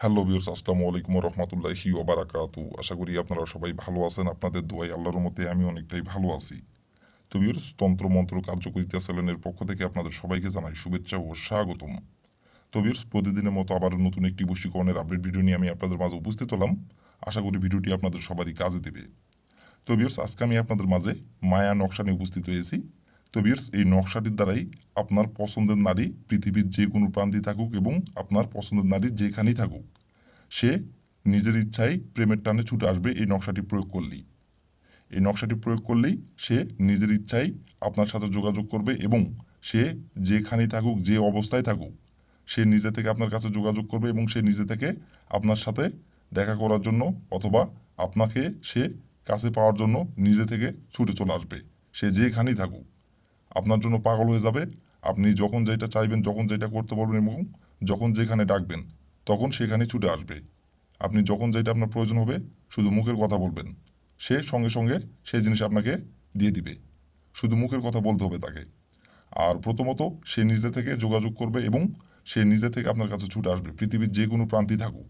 Hello viewers, আসসালামু আলাইকুম ওয়া রাহমাতুল্লাহি ওয়া বারাকাতুহু। আশা করি আপনারা সবাই ভালো আছেন। আপনাদের দোয়ায় আল্লাহর রহমতে আমি অনেকটাই ভালো আছি। তো ভিউয়ার্স, তন্ত্র মন্ত্র কার্যকরিতা চ্যানেলের পক্ষ থেকে আপনাদের সবাইকে জানাই শুভেচ্ছা ও স্বাগতম। তো ভিউয়ার্স, প্রতিদিনের মতো আবার নতুন একটি বশীকরণের আপডেট ভিডিও নিয়ে আমি আপনাদের মাঝে উপস্থিত হলাম। আশা করি ভিডিওটি আপনাদের সবারই কাজে দেবে। তো ভিউয়ার্স, আজকে আমি আপনাদের মাঝে মায়া নকশা নিয়ে উপস্থিত হয়েছি। তো ভিউয়ার্স, এই নকশাটির দ্বারাই আপনার পছন্দের নারী পৃথিবীর যে কোনো প্রান্তে থাকুক এবং আপনার পছন্দের নারী যেখানেই থাকুক, সে নিজের ইচ্ছায় প্রেমের টানে ছুটে আসবে এই নকশাটি প্রয়োগ করলেই। এই নকশাটি প্রয়োগ করলেই সে নিজের ইচ্ছায় আপনার সাথে যোগাযোগ করবে এবং সে যেখানেই থাকুক, যে অবস্থায় থাকুক, সে নিজে থেকে আপনার কাছে যোগাযোগ করবে এবং সে নিজে থেকে আপনার সাথে দেখা করার জন্য অথবা আপনাকে সে কাছে পাওয়ার জন্য নিজে থেকে ছুটে চলে আসবে। সে যেখানেই থাকুক আপনার জন্য পাগল হয়ে যাবে। আপনি যখন যেটা চাইবেন, যখন যেটা করতে বলবেন এবং যখন যেখানে ডাকবেন, তখন সেখানে ছুটে আসবে। আপনি যখন যেটা আপনার প্রয়োজন হবে শুধু মুখের কথা বলবেন, সে সঙ্গে সঙ্গে সেই জিনিস আপনাকে দিয়ে দিবে। শুধু মুখের কথা বলতে হবে তাকে। আর প্রথমত সে নিজে থেকে যোগাযোগ করবে এবং সে নিজে থেকে আপনার কাছে ছুটে আসবে, পৃথিবীর যে কোনো প্রান্তেই থাকুক,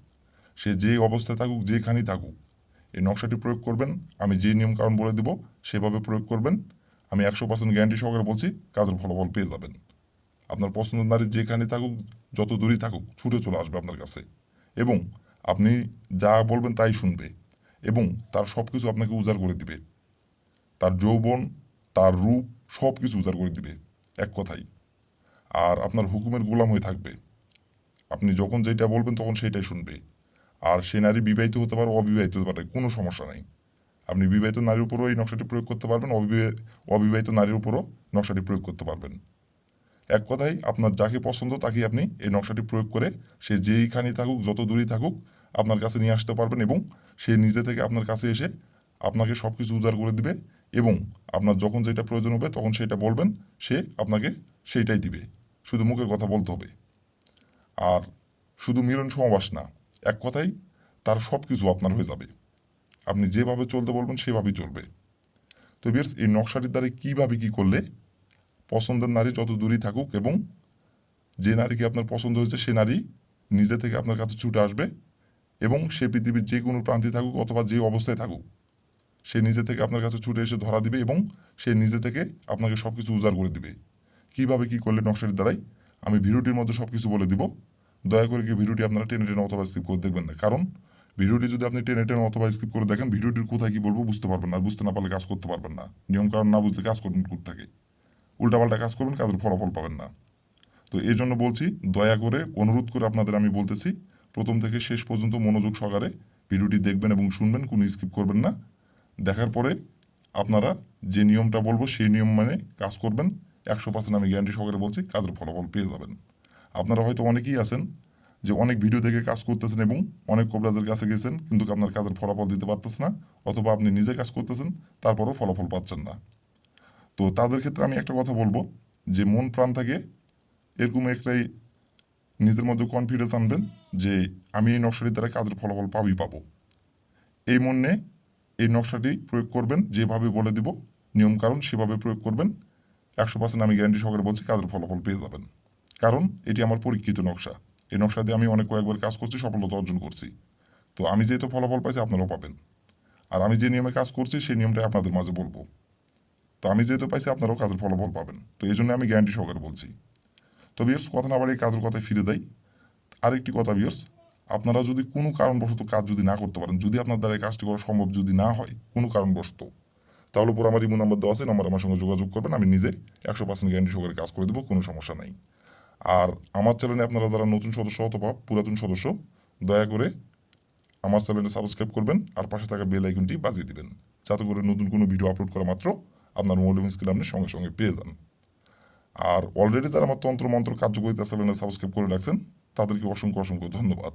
সে যে অবস্থায় থাকুক, যেখানেই থাকুক। এই নকশাটি প্রয়োগ করবেন, আমি যে নিয়ম কারণ বলে দেব সেভাবে প্রয়োগ করবেন। আমি 100% গ্যারান্টি সহকারে বলছি, কাজের ফলাফল পেয়ে যাবেন। আপনার পছন্দের নারী যেখানে থাকুক, যত দূরেই থাকুক, ছুটে চলে আসবে আপনার কাছে এবং আপনি যা বলবেন তাই শুনবে এবং তার সব কিছু আপনাকে উজাড় করে দিবে। তার যৌবন, তার রূপ, সব কিছু উজাড় করে দিবে এক কথাই। আর আপনার হুকুমের গোলাম হয়ে থাকবে। আপনি যখন যেটা বলবেন তখন সেটাই শুনবে। আর সে নারী বিবাহিত হতে পারে, অবিবাহিত হতে পারে, কোনো সমস্যা নাই। আপনি বিবাহিত নারীর উপরও এই নকশাটি প্রয়োগ করতে পারবেন, অবিবাহিত নারীর উপরও নকশাটি প্রয়োগ করতে পারবেন। এক কথায় আপনার যাকে পছন্দ তাকেই আপনি এই নকশাটি প্রয়োগ করে সে যেইখানেই থাকুক, যত দূরেই থাকুক, আপনার কাছে নিয়ে আসতে পারবেন এবং সে নিজে থেকে আপনার কাছে এসে আপনাকে সব কিছু উজাড় করে দিবে এবং আপনার যখন যেটা প্রয়োজন হবে তখন সেটা বলবেন, সে আপনাকে সেইটাই দিবে। শুধু মুখের কথা বলতে হবে। আর শুধু মিলন সমাবাস না, এক কথায় তার সব কিছু আপনার হয়ে যাবে। আপনি যেভাবে চলতে বলবেন সেভাবেই চলবে। তো ভিউয়ার্স, এই নকশাটির দ্বারা কীভাবে কী করলে পছন্দের নারী যত দূরেই থাকুক এবং যে নারীকে আপনার পছন্দ হয়েছে সে নারী নিজে থেকে আপনার কাছে ছুটে আসবে এবং সে পৃথিবীর যে কোনো প্রান্তে থাকুক অথবা যে অবস্থায় থাকুক, সে নিজে থেকে আপনার কাছে ছুটে এসে ধরা দিবে এবং সে নিজে থেকে আপনাকে সব কিছু উজাড় করে দিবে। কীভাবে কী করলে নকশাটির দ্বারাই আমি ভিডিওটির মধ্যে সব কিছু বলে দিব। দয়া করে কি ভিডিওটি আপনারা টেনে টেনে অথবা স্কিপ করে দেখবেন না, কারণ ভিডিওটি যদি আপনি টেনে টেনে অথবা স্কিপ করে দেখেন, ভিডিওটির কোথায় কি বলবো বুঝতে পারবেন না। বুঝতে না পারলে কাজ করতে পারবেন না। নিয়ম কারণ না বুঝলে কাজ করবেন কোথা থেকে? উল্টাপাল্টা কাজ করবেন, কাজের ফলাফল পাবেন না। তো এই জন্য বলছি, দয়া করে অনুরোধ করে আপনাদের আমি বলতেছি, প্রথম থেকে শেষ পর্যন্ত মনোযোগ সহকারে ভিডিওটি দেখবেন এবং শুনবেন, কোনো স্কিপ করবেন না। দেখার পরে আপনারা যে নিয়মটা বলবো সেই নিয়ম মানে কাজ করবেন। 100% আমি গ্যারান্টি সহকারে বলছি, কাজের ফলাফল পেয়ে যাবেন। আপনারা হয়তো অনেকেই আছেন যে অনেক ভিডিও দেখে কাজ করতেছেন এবং অনেক কবরাজের কাছে গেছেন কিন্তু আপনার কাজের ফলাফল দিতে পারতেছে না, অথবা আপনি নিজে কাজ করতেছেন তারপরেও ফলাফল পাচ্ছেন না। তো তাদের ক্ষেত্রে আমি একটা কথা বলবো যে মন প্রাণ থেকে এরকম একটাই নিজের মধ্যে কনফিডেন্স আনবেন যে আমি এই নকশাটির দ্বারা কাজের ফলাফল পাবো। এই মনে এই নকশাটি প্রয়োগ করবেন, যেভাবে বলে দিব নিয়ম কারণ সেভাবে প্রয়োগ করবেন। 100% আমি গ্যারান্টি সহকারে বলছি, কাজের ফলাফল পেয়ে যাবেন। কারণ এটি আমার পরীক্ষিত নকশা। এই নকশা দিয়ে আমি অনেক কয়েকবার কাজ করছি, সফলতা অর্জন করছি। তো আমি যেহেতু ফলাফল পাইছি আপনারাও পাবেন। আর আমি যে নিয়মে কাজ করছি সেই নিয়মটাই আপনাদের মাঝে বলবো। তো আমি যেহেতু পাইছি আপনারাও কাজের ফলাফল পাবেন। তো এই জন্য আমি গ্যারান্টি সহকারে বলছি। তো ভিউয়ার্স, কথা না বাড়িয়ে কাজের কথায় ফিরে যাই। আরেকটি কথা ভিউয়ার্স, আপনারা যদি কোনো কারণবশত কাজ যদি না করতে পারেন, যদি আপনার দ্বারা এই কাজটি করা সম্ভব যদি না হয় কোনো কারণবশত, তাহলে উপর আমার ইমো নাম্বার দেওয়া আছে, নাম্বার আমার সঙ্গে যোগাযোগ করবেন। আমি নিজে 100% গ্যারান্টি সহকারে কাজ করে দেবো, কোনো সমস্যা নাই। আর আমার চ্যানেলে আপনারা যারা নতুন সদস্য অথবা পুরাতন সদস্য, দয়া করে আমার চ্যানেলে সাবস্ক্রাইব করবেন আর পাশে থাকা বেল আইকনটি বাজিয়ে দিবেন, যাতে করে নতুন কোনো ভিডিও আপলোড করা মাত্র আপনার মৌলিক স্ক্রিন আপনি সঙ্গে সঙ্গে পেয়ে যান। আর অলরেডি যারা আমার তন্ত্র মন্ত্র কার্যকরিতা চ্যানেলে সাবস্ক্রাইব করে রাখছেন তাদেরকে অসংখ্য অসংখ্য ধন্যবাদ।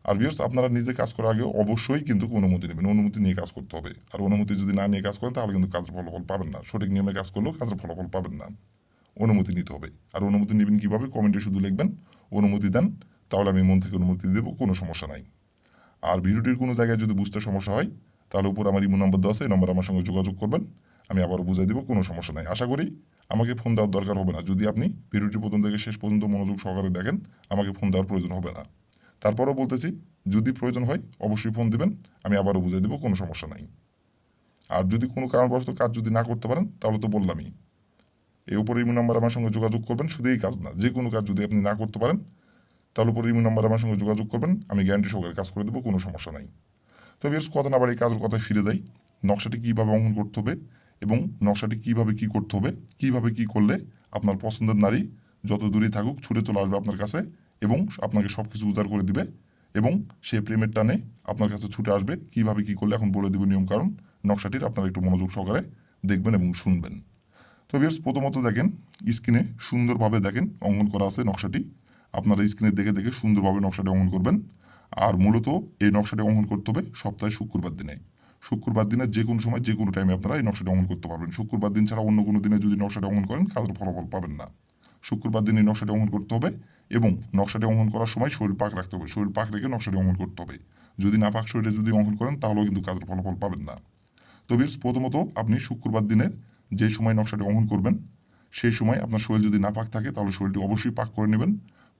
আর ভিউয়ার্স, আপনারা নিজে কাজ করার আগে অবশ্যই কিন্তু অনুমতি নেবেন, অনুমতি নিয়ে কাজ করতে হবে। আর অনুমতি যদি না নিয়ে কাজ করেন তাহলে কিন্তু কাজের ফলাফল পাবেন না। সঠিক নিয়মে কাজ করলেও কাজের ফলাফল পাবেন না। অনুমতি নিতে হবে। আর অনুমতি নেবেন কীভাবে? কমেন্টে শুধু লিখবেন অনুমতি দেন, তাহলে আমি মন থেকে অনুমতি দেবো, কোনো সমস্যা নাই। আর ভিডিওটির কোনো জায়গায় যদি বুঝতে সমস্যা হয় তাহলে উপর আমার ইমো নম্বর দেওয়া আছে, এই নম্বরে আমার সঙ্গে যোগাযোগ করবেন। আমি আবারও বুঝিয়ে দেবো, কোনো সমস্যা নাই। আশা করি আমাকে ফোন দেওয়ার দরকার হবে না। যদি আপনি ভিডিওটি প্রথম থেকে শেষ পর্যন্ত মনোযোগ সহকারে দেখেন, আমাকে ফোন দেওয়ার প্রয়োজন হবে না। তারপরও বলতেছি, যদি প্রয়োজন হয় অবশ্যই ফোন দিবেন, আমি আবারও বুঝিয়ে দেবো, কোনো সমস্যা নাই। আর যদি কোনো কারণবশত কাজ যদি না করতে পারেন তাহলে তো বললামই, এই উপরে ইমো নাম্বার আমার সঙ্গে যোগাযোগ করবেন। শুধু এই কাজ না, যে কোনো কাজ যদি আপনি না করতে পারেন তাহলে উপরে ইমো নাম্বার আমার সঙ্গে যোগাযোগ করবেন, আমি গ্যারান্টি সহকারে কাজ করে দেবো, কোনো সমস্যা নাই। তো ভিউয়ার্স, কথা না বাড়িয়ে কাজের কথায় ফিরে যাই। নকশাটি কীভাবে অঙ্কন করতে হবে এবং নকশাটি কীভাবে কী করতে হবে, কীভাবে কী করলে আপনার পছন্দের নারী যত দূরেই থাকুক ছুটে চলে আসবে আপনার কাছে এবং আপনাকে সব কিছু উজাড় করে দিবে এবং সে প্রেমের টানে আপনার কাছে ছুটে আসবে, কীভাবে কী করলে এখন বলে দেব নিয়মকানুন নকশাটির। আপনারা একটু মনোযোগ সহকারে দেখবেন এবং শুনবেন। তো ভিউয়ার্স, প্রথমত দেখেন, স্ক্রিনে সুন্দরভাবে দেখেন অঙ্কন করা আছে নকশাটি। আপনারা স্ক্রিনে দেখে দেখে সুন্দরভাবে নকশাটি অঙ্কন করবেন। আর মূলত এই নকশাটি অঙ্কন করতে হবে সপ্তাহে শুক্রবার দিনে। শুক্রবার দিনে যে কোনো সময় যে কোনো টাইমে আপনারা এই নকশাটি অঙ্কন করতে পারবেন। শুক্রবার দিন ছাড়া অন্য কোনো দিনে যদি নকশাটি অঙ্কন করেন কাজের ফলাফল পাবেন না। শুক্রবার দিন এই নকশাটি অঙ্কন করতে হবে এবং নকশাটি অঙ্কন করার সময় শরীর পাক রাখতে হবে। শরীর পাক রেখে নকশাটি অঙ্কন করতে হবে। যদি না পাক শরীরে যদি অঙ্কন করেন তাহলেও কিন্তু কাজের ফলাফল পাবেন না। তো ভিউয়ার্স, প্রথমত আপনি শুক্রবার দিনের যে সময় নকশাটি অঙ্কন করবেন সেই সময় আপনার শরীর যদি না পাক থাকে তাহলে শরীরটি অবশ্যই পাক করে নেবেন।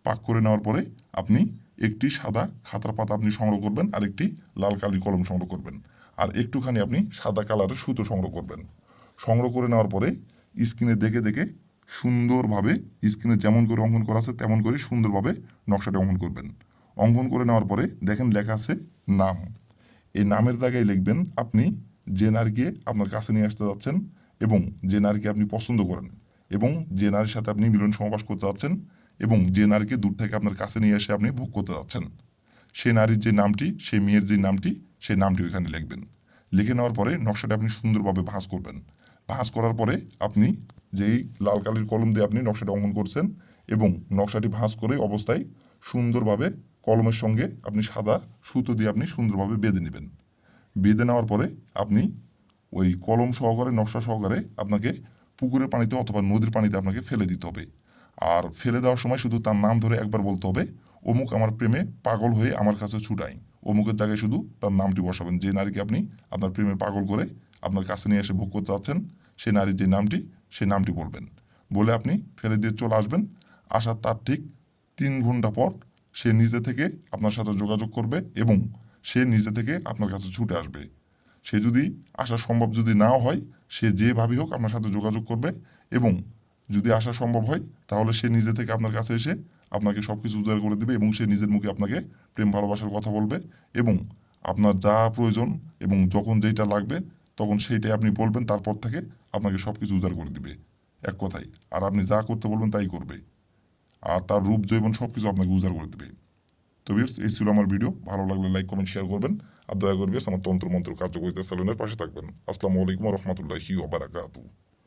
পাক করে নেওয়ার পরে আপনি একটি সাদা খাতার পাতা আপনি সংগ্রহ করবেন আর একটি লাল কালির কলম সংগ্রহ করবেন আর একটুখানি আপনি সাদা কালারের সুতো সংগ্রহ করবেন। সংগ্রহ করে নেওয়ার পরে স্ক্রিনে দেখে দেখে সুন্দরভাবে স্ক্রিনে যেমন করে অঙ্কন করা আছে তেমন করে সুন্দরভাবে নকশাটি অঙ্কন করবেন। অঙ্কন করে নেওয়ার পরে দেখেন লেখা আছে নাম। এই নামের জায়গায় লিখবেন আপনি যে নারীকে আপনার কাছে নিয়ে আসতে যাচ্ছেন এবং যে নারীকে আপনি পছন্দ করেন এবং যে নারীর সাথে আপনি মিলন সমাবাস করতে যাচ্ছেন এবং যে নারীকে দূর থেকে আপনার কাছে নিয়ে এসে আপনি ভোগ করতে যাচ্ছেন, সেই নারীর যে নামটি, সেই মেয়ের যে নামটি, সেই নামটি ওইখানে লিখবেন। লিখে নেওয়ার পরে নকশাটা আপনি সুন্দরভাবে ভাঁজ করবেন। ভাঁজ করার পরে আপনি যেই লাল কালির কলম দিয়ে আপনি নকশাটা অঙ্কন করছেন এবং নকশাটি ভাঁজ করে অবস্থায় সুন্দরভাবে কলমের সঙ্গে আপনি সাদা সুতো দিয়ে আপনি সুন্দরভাবে বেঁধে নেবেন। বেঁধে নেওয়ার পরে আপনি ওই কলম সহকারে নকশা সহকারে আপনাকে পুকুরের পানিতে অথবা নদীর পানিতে আপনাকে ফেলে দিতে হবে। আর ফেলে দেওয়ার সময় শুধু তার নাম ধরে একবার বলতে হবে, অমুক আমার প্রেমে পাগল হয়ে আমার কাছে ছুটায়। অমুকের জায়গায় শুধু তার নামটি বসাবেন। যে নারীকে আপনি আপনার প্রেমে পাগল করে আপনার কাছে নিয়ে এসে ভোগ করতে যাচ্ছেন সেই নারীর যে নামটি, সেই নামটি বলবেন। বলে আপনি ফেলে দিয়ে চলে আসবেন। আসার তার ঠিক 3 ঘন্টা পর সে নিজে থেকে আপনার সাথে যোগাযোগ করবে এবং সে নিজে থেকে আপনার কাছে ছুটে আসবে। সে যদি আসা সম্ভব যদি নাও হয়, সে যেভাবেই হোক আপনার সাথে যোগাযোগ করবে এবং যদি আসা সম্ভব হয় তাহলে সে নিজে থেকে আপনার কাছে এসে আপনাকে সবকিছু উজাড় করে দেবে এবং সে নিজের মুখে আপনাকে প্রেম ভালোবাসার কথা বলবে এবং আপনার যা প্রয়োজন এবং যখন যেটা লাগবে তখন সেইটাই আপনি বলবেন, তারপর থেকে আপনাকে সবকিছু উজাড় করে দিবে এক কথায়। আর আপনি যা করতে বলবেন তাই করবে আর তার রূপ যৌবন সবকিছু আপনাকে উজাড় করে দেবে। তো ভিউয়ার্স, এই ছিল আমার ভিডিও। ভালো লাগলে লাইক কমেন্ট শেয়ার করবেন আর দয়া করে আমার তন্ত্র মন্ত্র কার্যকরিতা চ্যানেলের পাশে থাকবেন। আসসালামু আলাইকুম ওয়া রাহমাতুল্লাহি ওয়া বারাকাতুহু।